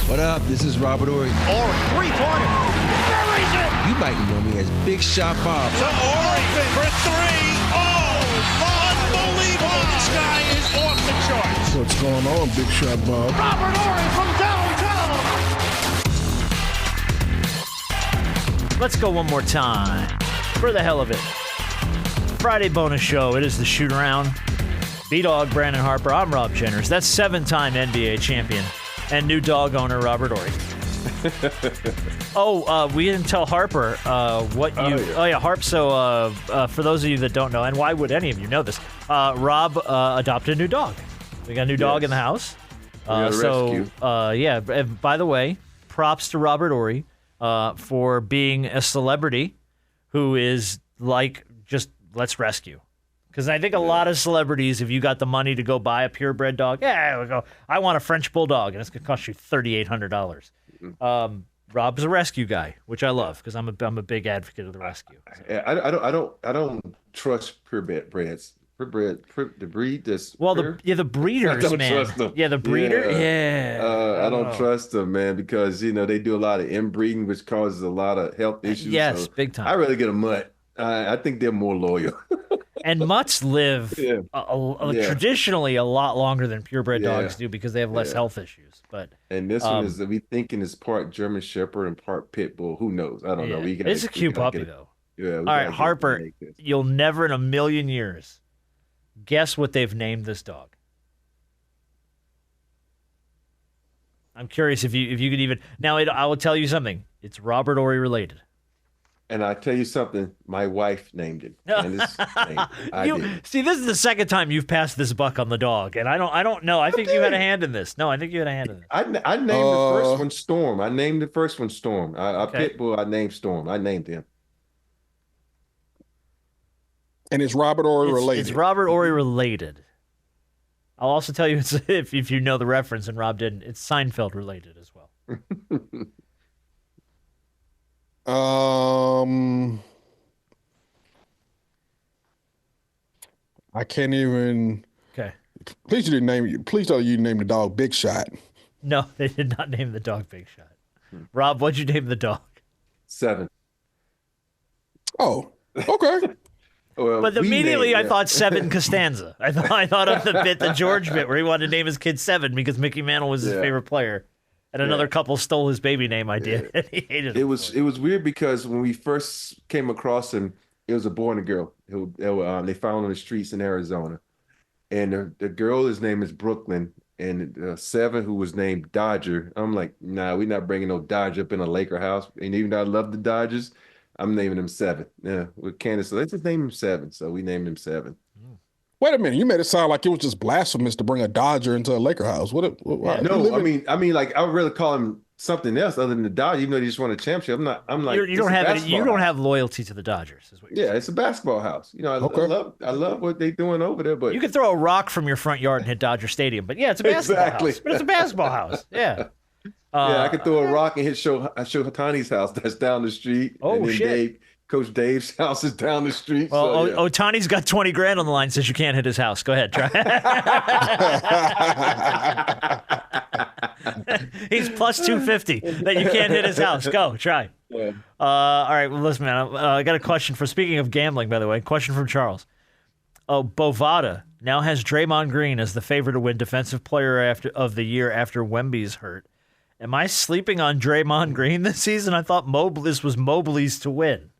What up? This is Robert Horry. Horry, three-pointer. Buries it. You might know me as Big Shot Bob. To Horry for three. Oh, unbelievable. This guy is off the charts. What's going on, Big Shot Bob? Robert Horry from downtown. Let's go one more time. For the hell of it. Friday bonus show. It is the shoot around. B-Dog Brandon Harper. I'm Rob Jenners. That's 7-time NBA champion and new dog owner Robert Horry. We didn't tell Harper what you. Oh yeah, Harp. So for those of you that don't know, and why would any of you know this? Rob adopted a new dog. We got a new dog in the house. Rescue. By the way, props to Robert Horry for being a celebrity who is like, just let's rescue. Because I think a lot of celebrities, if you got the money to go buy a purebred dog, we go, I want a French bulldog, and it's going to cost you $3,800. Rob's a rescue guy, which I love because I'm a big advocate of the rescue. So. I don't trust purebreds. The breed that's the breeders, I don't man. trust them. Yeah, the breeder. I don't trust them, man, because they do a lot of inbreeding, which causes a lot of health issues. Yes, so big time. I rather get a mutt. I think they're more loyal. And mutts live traditionally a lot longer than purebred dogs do because they have less health issues. And this one is, we thinking is part German Shepherd and part Pit Bull. Who knows? I don't know. It's a cute puppy, though. Yeah. All right, Harper, you'll never in a million years guess what they've named this dog. I'm curious if you could even. Now, I will tell you something. It's Robert Horry related. And I tell you something, my wife named it. And it's See, this is the second time you've passed this buck on the dog, and I don't know. I think you had a hand in this. No, I think you had a hand in this. I named the first one Storm. I named the first one Storm. Pit Bull, I named Storm. I named him. And it's Robert Horry related. It's Robert Horry related. I'll also tell you, if you know the reference, and Rob didn't, it's Seinfeld related as well. I can't even. Okay. Please don't you name the dog Big Shot. No, they did not name the dog Big Shot. Rob, what'd you name the dog? 7. Oh, okay. Well, but immediately I thought 7 Costanza. I thought of the George bit where he wanted to name his kid 7 because Mickey Mantle was his favorite player. And another couple stole his baby name idea. And he hated it. It was weird because when we first came across him, it was a boy and a girl who they found on the streets in Arizona. And the girl, his name is Brooklyn, and 7, who was named Dodger. I'm like, nah, we're not bringing no Dodger up in a Laker house. And even though I love the Dodgers, I'm naming him 7. Yeah, with Candace. So let's just name him 7. So we named him 7. Wait a minute, you made it sound like it was just blasphemous to bring a Dodger into a Laker house. No, I mean, like I would really call him something else other than the Dodgers, even though they just won a championship. I'm like, you don't have loyalty to the Dodgers, is what you're saying. It's a basketball house. I love what they're doing over there. But you can throw a rock from your front yard and hit Dodger Stadium. But yeah, it's a basketball house. But it's a basketball house. Yeah. I could throw a rock and hit Shohei's house that's down the street. Oh, and then shit. Coach Dave's house is down the street. Well, Otani's got $20,000 on the line, says you can't hit his house. Go ahead, try. He's plus 250 that you can't hit his house. Go, try. Yeah. All right, well, listen, man, I got a question speaking of gambling, by the way, question from Charles. Bovada now has Draymond Green as the favorite to win Defensive Player of the Year after Wemby's hurt. Am I sleeping on Draymond Green this season? I thought this was Mobley's to win.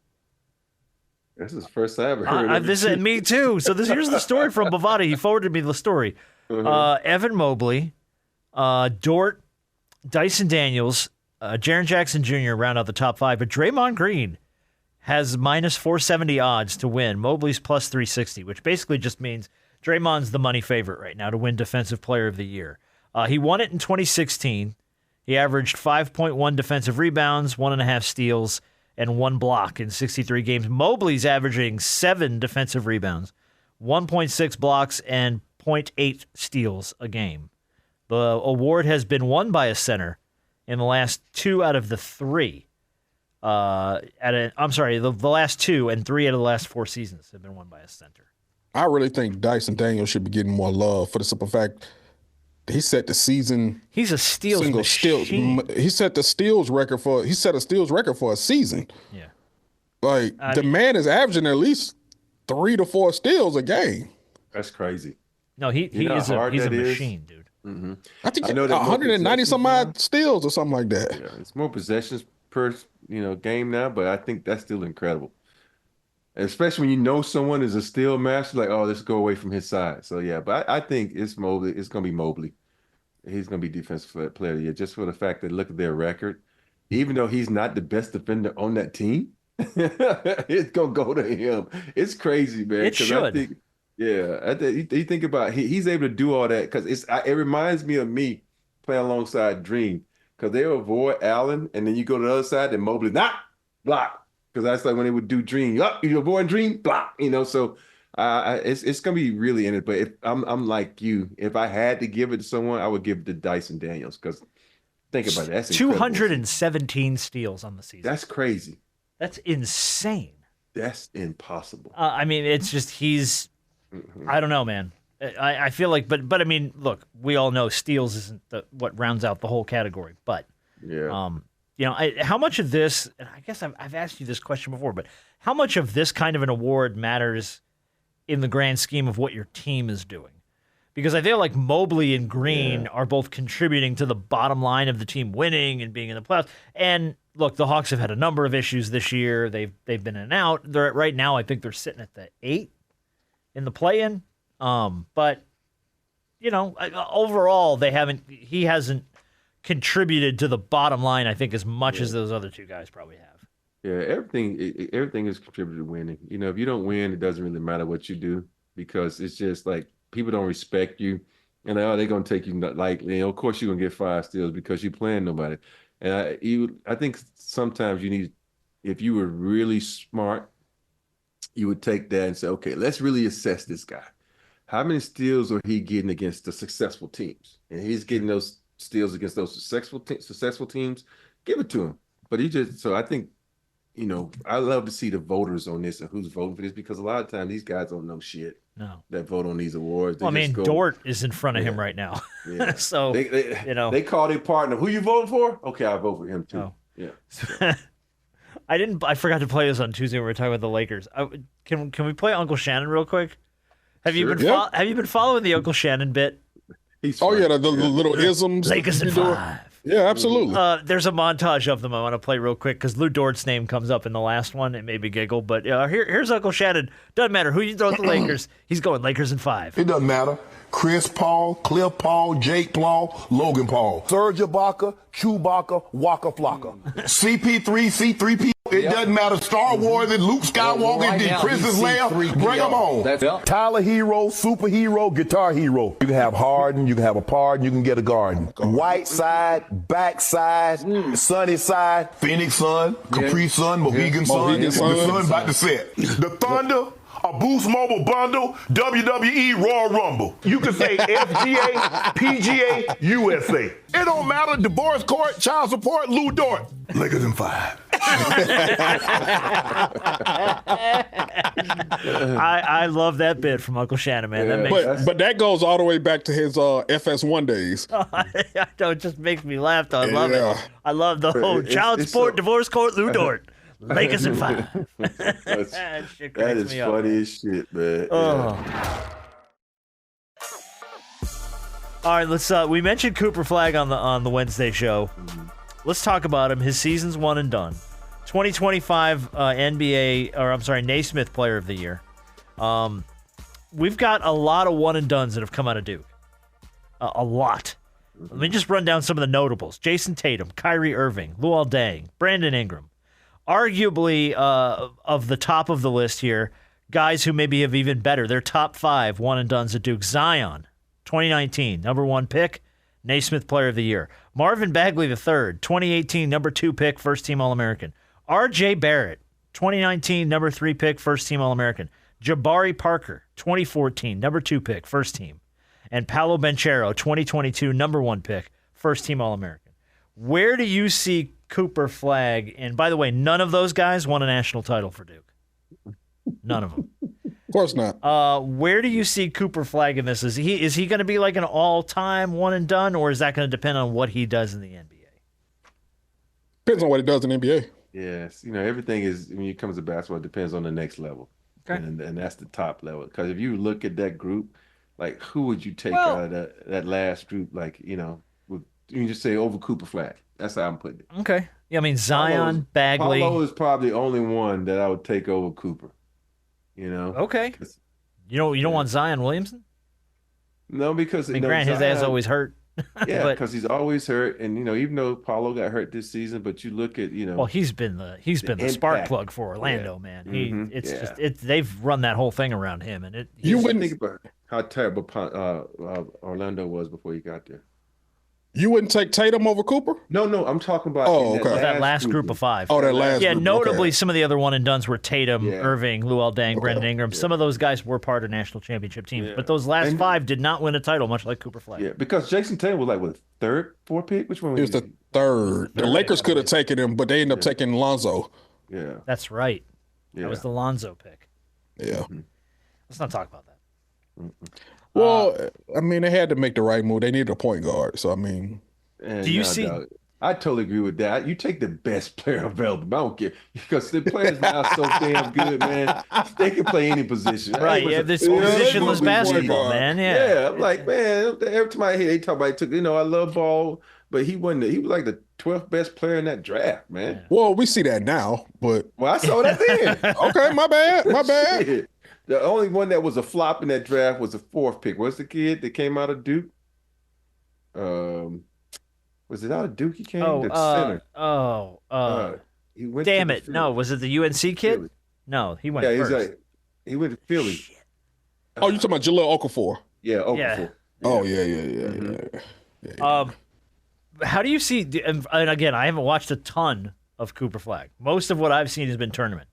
This is the first I ever heard. Me too. So here's the story from Bovada. He forwarded me the story. Evan Mobley, Dort, Dyson Daniels, Jaren Jackson Jr. round out the top 5, but Draymond Green has minus 470 odds to win. Mobley's plus 360, which basically just means Draymond's the money favorite right now to win Defensive Player of the Year. He won it in 2016. He averaged 5.1 defensive rebounds, 1.5 steals, and 1 block in 63 games. Mobley's averaging 7 defensive rebounds, 1.6 blocks, and 0.8 steals a game. The award has been won by a center in the last 2 out of the 3. The last 2 and 3 out of the last 4 seasons have been won by a center. I really think Dyson Daniels should be getting more love for the simple fact he set the season. He's a steals single machine. He set a steals record for a season. Yeah. Like the man is averaging at least 3 to 4 steals a game. That's crazy. No, he's a machine, dude. Mm-hmm. I think 190 some odd steals or something like that. Yeah, it's more possessions per game now, but I think that's still incredible. Especially when you know someone is a steal master, like, oh, let's go away from his side. So yeah, but I think it's Mobley. It's gonna be Mobley. He's gonna be defensive player of the year just for the fact that look at their record. Even though he's not the best defender on that team, it's gonna go to him. It's crazy, man. It should. You think about he's able to do all that because it reminds me of me playing alongside Dream because they avoid Allen and then you go to the other side and Mobley block. Because that's like when they would do Dream. You avoid Dream, block. So it's gonna be really in it. But if I'm like you, if I had to give it to someone, I would give it to Dyson Daniels. Because think about it, that's 217 steals on the season. That's crazy. That's insane. That's impossible. I mean, it's just he's. I don't know, man. I feel like, but I mean, look, we all know steals isn't what rounds out the whole category. But yeah. How much of this, and I guess I've asked you this question before, but how much of this kind of an award matters in the grand scheme of what your team is doing? Because I feel like Mobley and Green are both contributing to the bottom line of the team winning and being in the playoffs. And look, the Hawks have had a number of issues this year. They've been in and out. Right now, I think they're sitting at the 8 in the play-in. But overall, he hasn't contributed to the bottom line, I think, as much as those other two guys probably have. Yeah, everything is contributed to winning. If you don't win, it doesn't really matter what you do because it's just like people don't respect you, and they're gonna take you lightly. And of course, you're gonna get 5 steals because you're playing nobody. And I think sometimes you need, if you were really smart, you would take that and say, okay, let's really assess this guy. How many steals are he getting against the successful teams? And he's getting those steals against those successful teams, give it to him. But I think, I love to see the voters on this and who's voting for this because a lot of times these guys don't know shit. No. That vote on these awards. Dort is in front of him right now. Yeah. So, they call their partner, who you voting for? Okay, I vote for him too. Oh. Yeah. So. I forgot to play this on Tuesday when we were talking about the Lakers. Can we play Uncle Shannon real quick? Have you been following the Uncle Shannon bit? He's the little isms. Lakers in 5. Yeah, absolutely. There's a montage of them I want to play real quick because Lou Dort's name comes up in the last one. It made me giggle. But here's Uncle Shannon. Doesn't matter who you throw at the Lakers. He's going Lakers in 5. It doesn't matter. Chris Paul, Cliff Paul, Jake Paul, Logan Paul, Serge Ibaka, Chewbacca, Waka Flocka, CP3, C3P. It doesn't matter. Star Wars and Luke Skywalker did Chris's Leia. Bring them on. Tyler Hero, superhero, guitar hero. You can have Harden, you can have a pardon, you can get a garden. White side, backside, sunny side, Phoenix Sun, Capri Sun, Mohegan Sun. The sun about to set. The Thunder. A Boost Mobile bundle, WWE Royal Rumble. You can say FGA, PGA, USA. It don't matter. Divorce court, child support, Lou Dort. Lakers in 5. I love that bit from Uncle Shannon, man. Yeah. But that goes all the way back to his FS1 days. It just makes me laugh, though. I love it. I love the whole child support, divorce court, Lou Dort. Lakers in 5. That is funny as shit, man. Oh. All right, let's. We mentioned Cooper Flagg on the Wednesday show. Let's talk about him. His season's one and done. 2025 Naismith Player of the Year. We've got a lot of one and dones that have come out of Duke. A lot. Let me just run down some of the notables: Jason Tatum, Kyrie Irving, Luol Deng, Brandon Ingram. Arguably, of the top of the list here, guys who maybe have even better. They're top 5 one and dones at Duke. Zion, 2019, number 1 pick, Naismith Player of the Year. Marvin Bagley III, 2018, number 2 pick, first team All-American. R.J. Barrett, 2019, number 3 pick, first team All-American. Jabari Parker, 2014, number 2 pick, first team. And Paolo Banchero, 2022, number 1 pick, first team All-American. Where do you see Cooper Flagg? And by the way, none of those guys won a national title for Duke. None of them. Of course not. Where do you see Cooper Flagg in this? Is he going to be like an all-time one and done, or is that going to depend on what he does in the NBA? Depends on what he does in the NBA. Yes, everything is when it comes to basketball, it depends on the next level. Okay. And that's the top level. Because if you look at that group, like who would you take out of that last group? Like, you can just say over Cooper Flagg. That's how I'm putting it. Okay. Yeah, I mean Zion, Bagley. Paulo is probably the only one that I would take over Cooper. Okay. You don't want Zion Williamson? No, because Grant, his ass always hurt. Yeah, because he's always hurt, and even though Paulo got hurt this season, but you look at well, he's been the spark plug for Orlando, man. They've run that whole thing around him, and you wouldn't think about how terrible Orlando was before he got there. You wouldn't take Tatum over Cooper? No, I'm talking about that last group of five. Oh, that last group. Notably, some of the other one and dones were Tatum, Irving, Luol Deng, Brandon Ingram. Some of those guys were part of national championship teams, but those last five did not win a title, much like Cooper Flagg. Yeah, because Jason Tatum was like, what, third, fourth pick? Which one was he? It was the third. The Lakers could have taken him, but they ended up taking Lonzo. Yeah. That's right. That was the Lonzo pick. Yeah. Let's not talk about that. Well, I mean, they had to make the right move. They needed a point guard, so I mean... Do you see? Dog, I totally agree with that. You take the best player available. I don't care because the players now are so damn good, man. They can play any position. Right? Yeah, this positionless basketball, man. Yeah. I'm like, man. Every time I hear they talk about it, I love ball, but he wasn't. He was like the 12th best player in that draft, man. Well, we see that now, but I saw that then. Okay, my bad. Shit. The only one that was a flop in that draft was the 4th pick. What's the kid that came out of Duke? Was it out of Duke? He came to center. He went. Damn it! No, was it the UNC kid? Philly. No, he went first. He went to Philly. Shit. Oh, you talking about Jahlil Okafor? Yeah, Okafor. Yeah. Oh yeah. How do you see? And again, I haven't watched a ton of Cooper Flagg. Most of what I've seen has been tournament.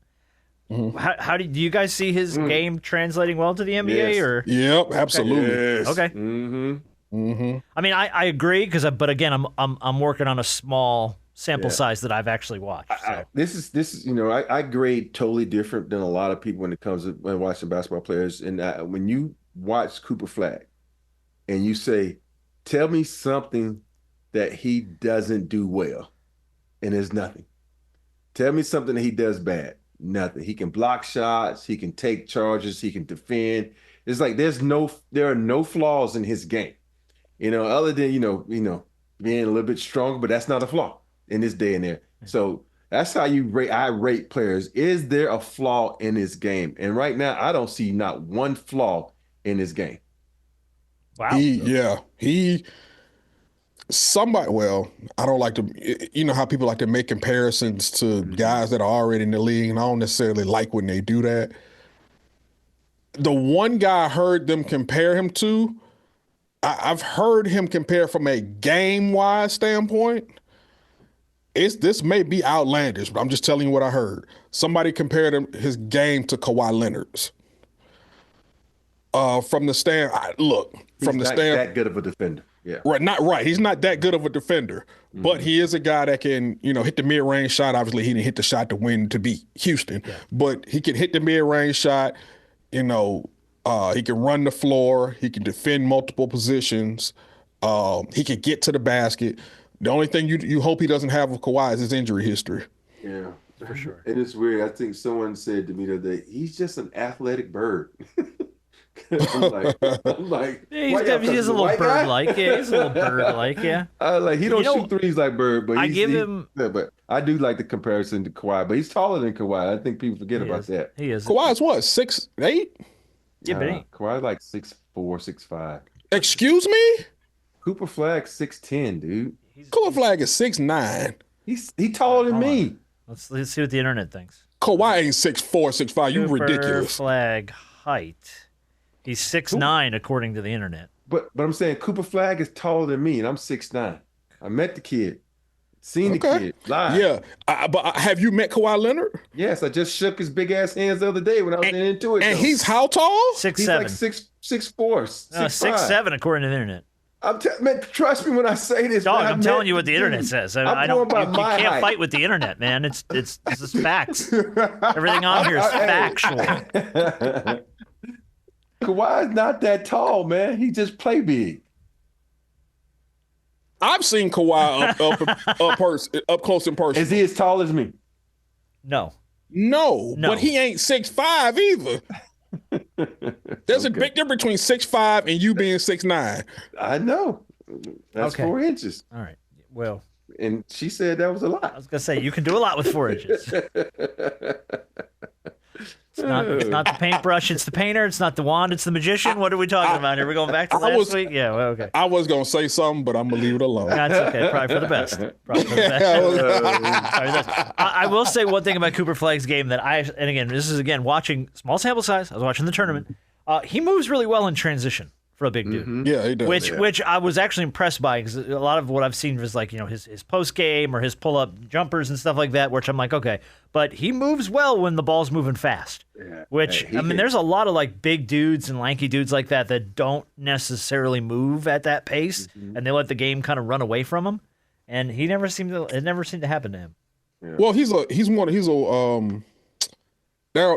Mm-hmm. How do you guys see his game translating well to the NBA? Yes. Or yep, absolutely. Yes. Okay. Mm-hmm. Mm-hmm. I mean, I agree but again, I'm working on a small sample size that I've actually watched. So. This is I grade totally different than a lot of people when it comes to when watching basketball players. And when you watch Cooper Flagg, and you say, "Tell me something that he doesn't do well," and there's nothing. Tell me something that he does bad. Nothing. He can block shots. He can take charges. He can defend. It's like there are no flaws in his game. Other than, being a little bit stronger, but that's not a flaw in this day and there. So that's how I rate players. Is there a flaw in his game? And right now, I don't see not one flaw in his game. Wow. Well, I don't like to, how people like to make comparisons to guys that are already in the league, and I don't necessarily like when they do that. The one guy I heard them compare him to, I've heard him compare from a game-wise standpoint. This may be outlandish, but I'm just telling you what I heard. Somebody compared his game to Kawhi Leonard's. From the stand, He's not that good of a defender. Yeah. Right. He's not that good of a defender, but he is a guy that can, hit the mid-range shot. Obviously, he didn't hit the shot to win to beat Houston, but he can hit the mid-range shot. He can run the floor. He can defend multiple positions. He can get to the basket. The only thing you hope he doesn't have with Kawhi is his injury history. Yeah, for sure. And it's weird. I think someone said to me the other day, he's just an athletic bird. I'm like, he's a little bird-like. Yeah, he's a little bird-like. Yeah. He don't shoot threes like Bird, but but I do like the comparison to Kawhi. But he's taller than Kawhi. I think people forget about that. He is. Kawhi's what, 6'8"? Yeah, but Kawhi's like 6'4", 6'5". Excuse me? Cooper Flagg 6'10", dude. Cooper Flagg is 6'9". He's taller than me. Let's see what the internet thinks. Kawhi ain't 6'4", 6'5". You ridiculous. Flagg height. He's 6'9", according to the internet. But I'm saying Cooper Flagg is taller than me, and I'm 6'9". I met the kid, seen the kid live. Yeah, but have you met Kawhi Leonard? Yes, I just shook his big ass hands the other day when I was into it. And he's how tall? 6'7". He's like 6'4", 6'5". 6'7", according to the internet. Man, trust me when I say this. Dog, man, I'm telling you what the internet says. I don't. You can't height. fight with the internet, man. It's just facts. Everything on here is factual. Kawhi's not that tall, man. He just play big. I've seen Kawhi up close in person. Is he as tall as me? No. No, but he ain't 6'5" either. There's a big difference between 6'5" and you being 6'9". I know. That's 4 inches. All right. Well. And she said that was a lot. I was going to say, you can do a lot with 4 inches. It's not the paintbrush, it's the painter. It's not the wand, it's the magician. What are we talking about here? We're going back to last week? Yeah, well, okay. I was going to say something, but I'm going to leave it alone. That's okay. Probably for the best. I will say one thing about Cooper Flagg's game that and again, this is, watching small sample size. I was watching the tournament. He moves really well in transition for a big dude. Mm-hmm. Yeah, he does. Which I was actually impressed by, because a lot of what I've seen was like, his post game or his pull up jumpers and stuff like that, which I'm like, okay, but he moves well when the ball's moving fast. Yeah. Which there's a lot of like big dudes and lanky dudes like that don't necessarily move at that pace, and they let the game kind of run away from him. And it never seemed to happen to him. Yeah. Well,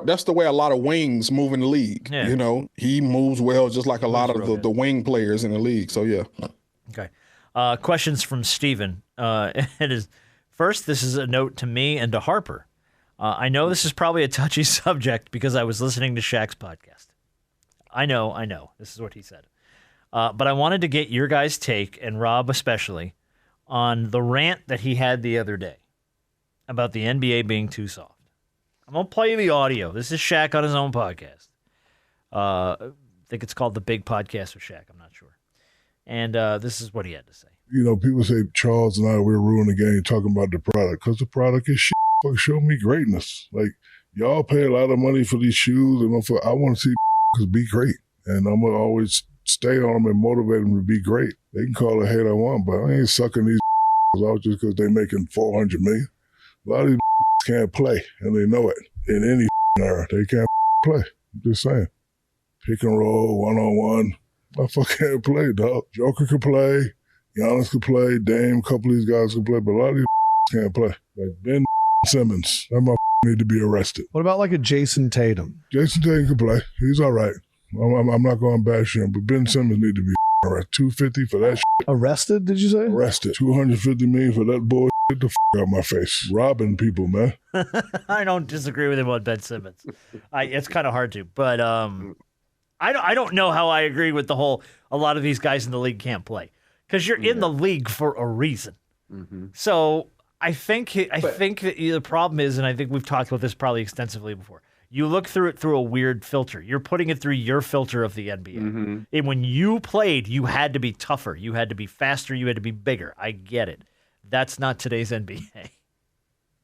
that's the way a lot of wings move in the league. Yeah. He moves well, just like a lot of the wing players in the league. So yeah. Okay. Questions from Steven. It is first. This is a note to me and to Harper. I know this is probably a touchy subject because I was listening to Shaq's podcast. I know. This is what he said. But I wanted to get your guys' take, and Rob especially, on the rant that he had the other day about the NBA being too soft. I'm going to play the audio. This is Shaq on his own podcast. I think it's called The Big Podcast with Shaq. I'm not sure. And this is what he had to say. People say Charles and I, we're ruining the game talking about the product because the product is shit. Fuck, show me greatness. Like, y'all pay a lot of money for these shoes, and I want to see be great. And I'm going to always stay on them and motivate them to be great. They can call it hate I want, but I ain't sucking these out just because they're making $400 million. A lot of these can't play, and they know it. In any era, they can't play. I'm just saying. Pick and roll, one-on-one. Motherfucker can't play, dog. Joker can play. Giannis can play. Dame, a couple of these guys can play, but a lot of these can't play. Like Ben Simmons, that motherfucker need to be arrested. What about like a Jason Tatum? Jason Tatum can play. He's all right. I'm not going to bash him, but Ben Simmons need to be arrested. $250 for that shit. Arrested, did you say? Arrested. $250 million for that bullshit. Get the out my face. Robbing people, man. I don't disagree with him on Ben Simmons. It's kind of hard to, but I don't know how I agree with the whole a lot of these guys in the league can't play, because you're in the league for a reason. Mm-hmm. So I think the problem is, and I think we've talked about this probably extensively before, you look through it through a weird filter. You're putting it through your filter of the NBA. Mm-hmm. And when you played, you had to be tougher. You had to be faster. You had to be bigger. I get it. That's not today's NBA.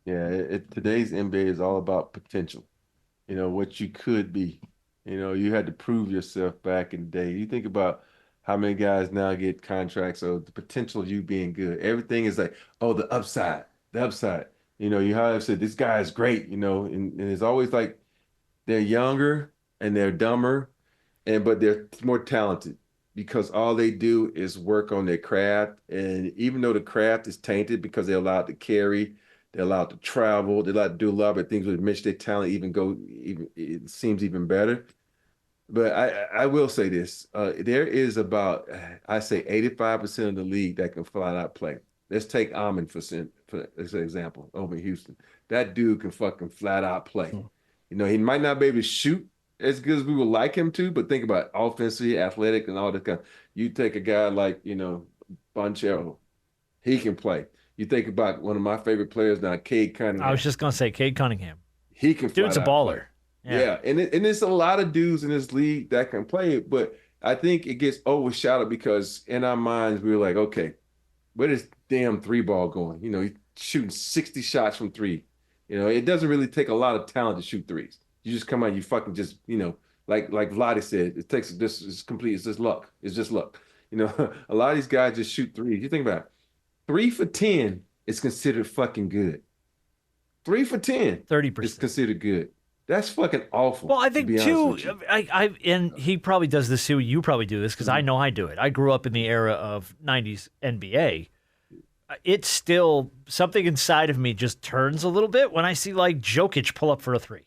Yeah, today's NBA is all about potential. What you could be. You had to prove yourself back in the day. You think about how many guys now get contracts of the potential of you being good. Everything is like, oh, the upside. You have said, this guy is great, and it's always like they're younger and they're dumber, but they're more talented because all they do is work on their craft. And even though the craft is tainted because they're allowed to carry, they're allowed to travel, they're allowed to do a lot of things which makes their talent it seems even better. But I will say this, there is about, I say 85% of the league that can flat out play. Let's take Amon for as an example over in Houston. That dude can fucking flat out play. He might not be able to shoot as good as we would like him to, but think about offensively, athletic, and all that kind. You take a guy like, Bonchero, he can play. You think about one of my favorite players now, Cade Cunningham. I was just going to say Cade Cunningham. He can Dude's a baller. Yeah. And there's a lot of dudes in this league that can play it, but I think it gets overshadowed because in our minds, we're like, okay, where is damn three ball going? He's shooting 60 shots from three. It doesn't really take a lot of talent to shoot threes. You just come out, you fucking just, like Vlade said, it takes this is complete. It's just luck. It's just luck. A lot of these guys just shoot threes. You think about it, 3 for 10 is considered fucking good. 3 for 10, 30% is considered good. That's fucking awful. Well, I think too, and he probably does this too. You probably do this because I know I do it. I grew up in the era of 90s NBA. It's still something inside of me just turns a little bit when I see like Jokic pull up for a three.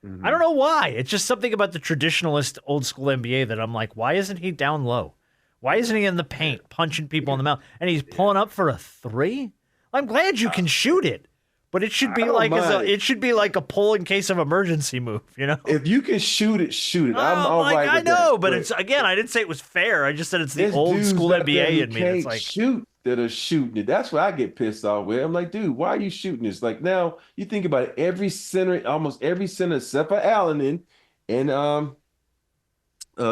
I don't know why. It's just something about the traditionalist old school NBA that I'm like, why isn't he down low? Why isn't he in the paint punching people in the mouth? And he's pulling up for a three? I'm glad you can shoot it, but it should be like a pull in case of emergency move, you know? If you can shoot it, shoot it. I'm Oh, all right I with know, that. but it's again, I didn't say it was fair. I just said it's the There's old dudes school out there NBA who in me. can't It's like shoot that are shooting it. That's what I get pissed off with. I'm like, dude, why are you shooting this? Like now, you think about it, almost every center except for Allen in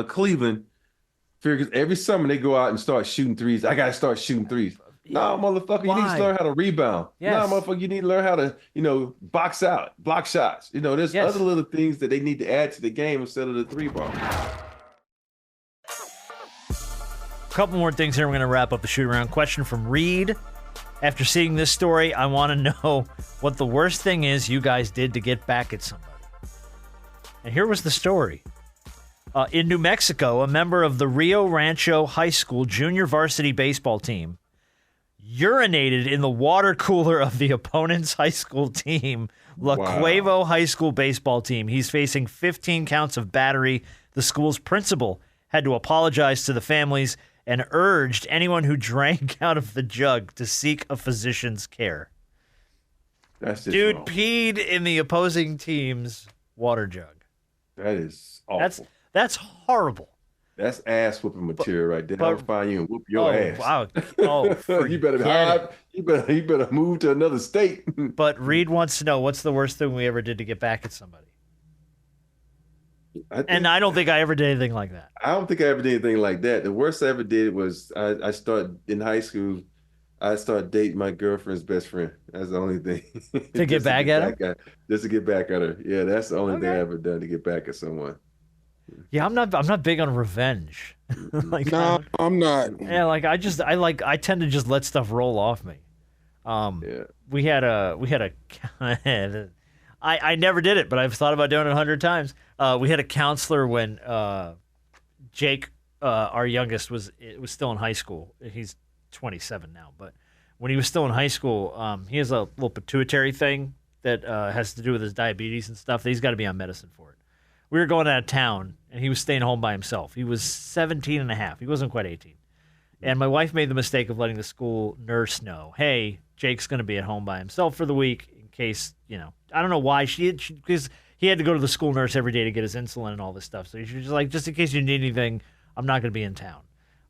Cleveland, figures every summer they go out and start shooting threes. I gotta start shooting threes. No, motherfucker, you need to learn how to rebound. Yes. No, motherfucker, you need to learn how to, box out, block shots. There's other little things that they need to add to the game instead of the three ball. a couple more things here. We're going to wrap up the shoot around. Question from Reed. After seeing this story, I want to know what the worst thing is you guys did to get back at somebody. And here was the story. In New Mexico, a member of the Rio Rancho High School junior varsity baseball team urinated in the water cooler of the opponent's high school team, La Cuevo High School baseball team. He's facing 15 counts of battery. The school's principal had to apologize to the families and urged anyone who drank out of the jug to seek a physician's care. That's just Dude wrong. peed in the opposing team's water jug. That is awful. That's horrible. That's ass whooping material right there. but- I'll find you and whoop your ass. Wow. Oh, You better forget hide. You better move to another state. But Reed wants to know, what's the worst thing we ever did to get back at somebody? And I don't think I ever did anything like that. I don't think I ever did anything like that. The worst I ever did was I started in high school. I started dating my girlfriend's best friend. That's the only thing. To get back at her? Just to get back at her. Yeah, that's the only thing I ever done to get back at someone. Yeah, I'm not big on revenge. Like, No, I'm not. yeah, like I tend to just let stuff roll off me. Yeah. We had a I never did it, but I've thought about doing it 100 times. We had a counselor when Jake, our youngest, was still in high school. He's 27 now, but when he was still in high school, he has a little pituitary thing that has to do with his diabetes and stuff. That he's got to be on medicine for it. We were going out of town, and he was staying home by himself. He was 17 and a half. He wasn't quite 18. And my wife made the mistake of letting the school nurse know, hey, Jake's going to be at home by himself for the week in case, I don't know why. Because he had to go to the school nurse every day to get his insulin and all this stuff. So she was just like, just in case you need anything, I'm not going to be in town.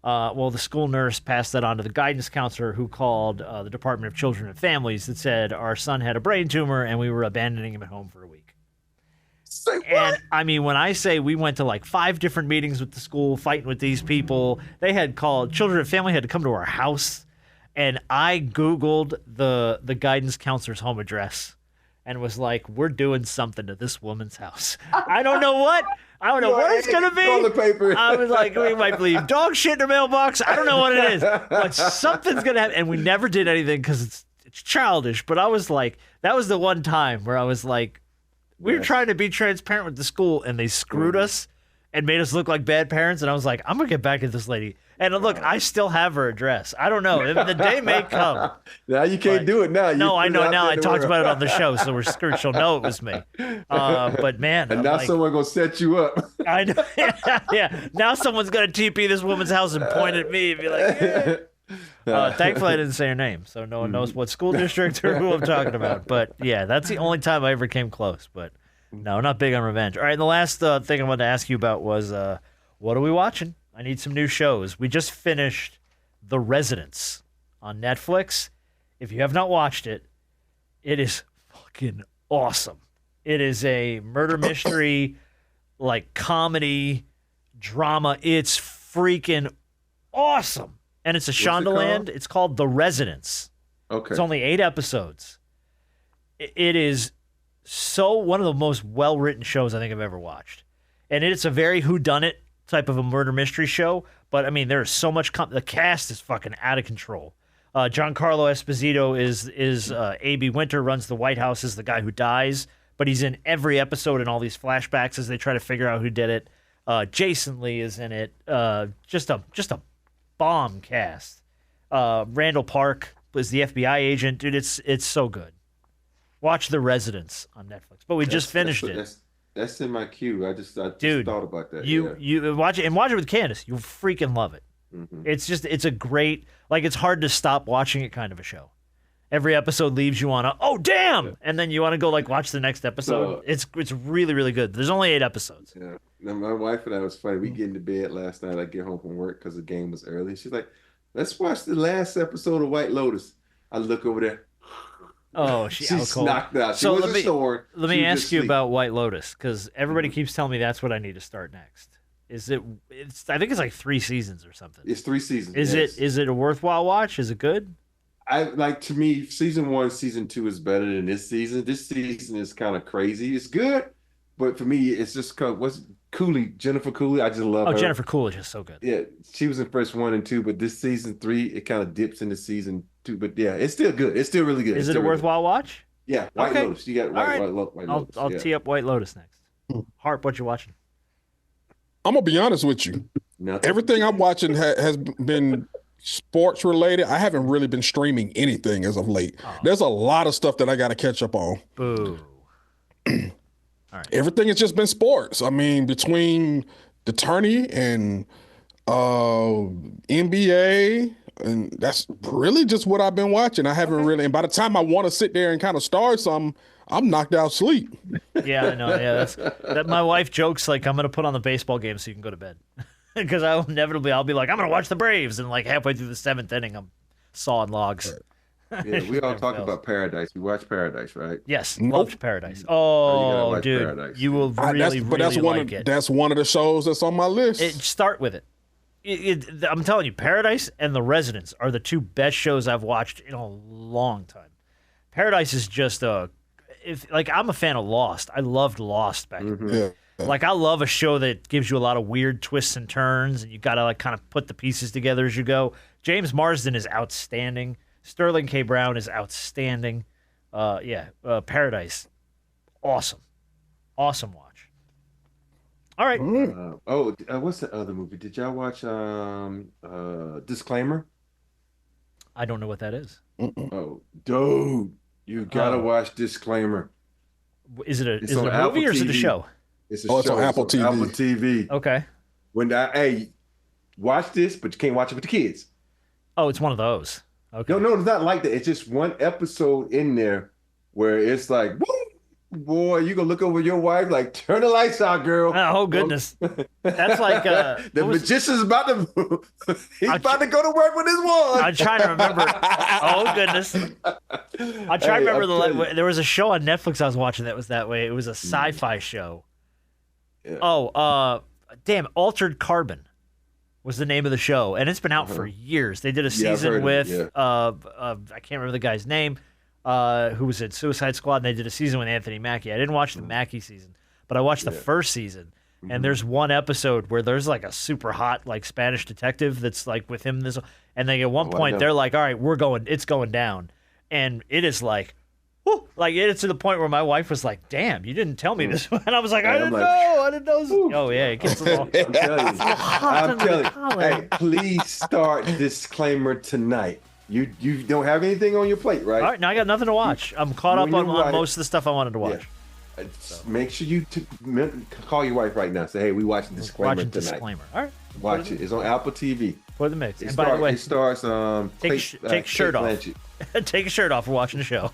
Well, the school nurse passed that on to the guidance counselor, who called the Department of Children and Families that said our son had a brain tumor and we were abandoning him at home for a week. Say what? And I mean, when I say we went to like 5 different meetings with the school, fighting with these people, they had called Children and Family had to come to our house, and I Googled the guidance counselor's home address and was like, we're doing something to this woman's house. I don't know what. I don't know what it's going to be. Toilet paper. I was like, we might leave dog shit in her mailbox. I don't know what it is, but something's going to happen. And we never did anything because it's childish. But I was like, that was the one time where I was like, we were trying to be transparent with the school, and they screwed us and made us look like bad parents. And I was like, I'm going to get back at this lady. And look, I still have her address. I don't know. The day may come. Now you can't do it now. No, I know now. I talked about it on the show, so we're screwed. She'll know it was me. But man, And I'm now like, someone gonna set you up. I know. Yeah. Now someone's going to TP this woman's house and point at me and be like, yeah. Thankfully, I didn't say her name, so no one knows what school district or who I'm talking about. But yeah, that's the only time I ever came close. But no, not big on revenge. All right, and the last thing I wanted to ask you about was what are we watching? I need some new shows. We just finished The Residents on Netflix. If you have not watched it, it is fucking awesome. It is a murder mystery, like comedy, drama. It's freaking awesome. And it's a Shondaland. It's called The Residents. Okay. It's only 8 episodes. It is one of the most well-written shows I think I've ever watched. And it's a very whodunit type of a murder mystery show. But, I mean, there's so much... the cast is fucking out of control. Giancarlo Esposito is A.B. Winter, runs the White House, is the guy who dies. But he's in every episode in all these flashbacks as they try to figure out who did it. Jason Lee is in it. Just a bomb cast. Randall Park was the FBI agent. Dude, it's so good. Watch The Residents on Netflix. But we just finished it. That's in my queue. I just Dude, thought about that. You watch it with Candace. You'll freaking love it. Mm-hmm. It's a great, like, it's hard to stop watching it kind of a show. Every episode leaves you on oh damn, and then you want to go like watch the next episode. It's really, really good. There's only 8 episodes. Yeah. Now, my wife and I was funny. We get into bed last night. I get home from work because the game was early. She's like, "Let's watch the last episode of White Lotus." I look over there. Oh, she's knocked out. So let me ask you about White Lotus, because everybody keeps telling me that's what I need to start next. Is it? I think it's like 3 seasons or something. It's 3 seasons. Is it a worthwhile watch? Is it good? To me, season 1, season 2 is better than this season. This season is kind of crazy. It's good, but for me, it's just what's Cooley, Jennifer Cooley. I just love her. Jennifer Coolidge is so good. Yeah, she was in first 1 and 2, but this season 3, it kind of dips into season 2. But yeah, it's still good. It's still really good. Is it a worthwhile watch? Yeah, White Lotus. You got White Lotus. I'll tee up White Lotus next. Harp, what you watching? I'm gonna be honest with you. Everything I'm watching has been sports related. I haven't really been streaming anything as of late. There's a lot of stuff that I got to catch up on. Boo. All right. Everything has just been sports. I mean, between the tourney and NBA, and that's really just what I've been watching. I haven't really, and by the time I want to sit there and kind of start something, I'm knocked out sleep. Yeah, I know. Yeah, that. My wife jokes like, I'm gonna put on the baseball game so you can go to bed. Because I'll be like, I'm gonna watch the Braves, and like halfway through the 7th inning, I'm sawing logs. Yeah, we all talk about Paradise. We watched Paradise, right? Yes, loved Paradise. Oh, dude, Paradise. You will really like it. That's one of the shows that's on my list. Start with it. I'm telling you, Paradise and The Residents are the 2 best shows I've watched in a long time. Paradise is just I'm a fan of Lost. I loved Lost back in the day. Like, I love a show that gives you a lot of weird twists and turns, and you got to like kind of put the pieces together as you go. James Marsden is outstanding. Sterling K. Brown is outstanding. Paradise, awesome watch. All right. What's the other movie? Did y'all watch Disclaimer? I don't know what that is. Oh, dude, you gotta watch Disclaimer. Is it a movie or is it a show? It's a show. It's on Apple TV. Apple TV. Okay. Watch this, but you can't watch it with the kids. Oh, it's one of those. Okay. No, it's not like that. It's just one episode in there where it's like, woo, boy, you gonna look over your wife like, turn the lights out, girl. Oh goodness, that's like the magician's about to. He's about to go to work with his wand. I'm trying to remember. Oh goodness, I'm trying to remember there was a show on Netflix I was watching that was that way. It was a sci-fi show. Yeah. Oh, damn, Altered Carbon was the name of the show, and it's been out for years. They did a season with I can't remember the guy's name, who was in Suicide Squad, and they did a season with Anthony Mackie. I didn't watch the Mackie season, but I watched the first season, and there's one episode where there's like a super hot like Spanish detective that's like with him and they at one point they're like, all right, it's going down, and it is like, whew, like it's to the point where my wife was like, damn, you didn't tell me this, and I was like, I didn't know. Oh yeah, it gets a little. I'm telling you. Hey, please start Disclaimer tonight. You don't have anything on your plate, right? All right, now I got nothing to watch. I'm caught up on most of the stuff I wanted to watch. Yeah. Make sure you call your wife right now. Say, hey, we watching Disclaimer tonight. Disclaimer. All right. Watch it. It's on Apple TV. For the mix. And by the way, it stars take shirt off. Take a shirt off. We're watching the show.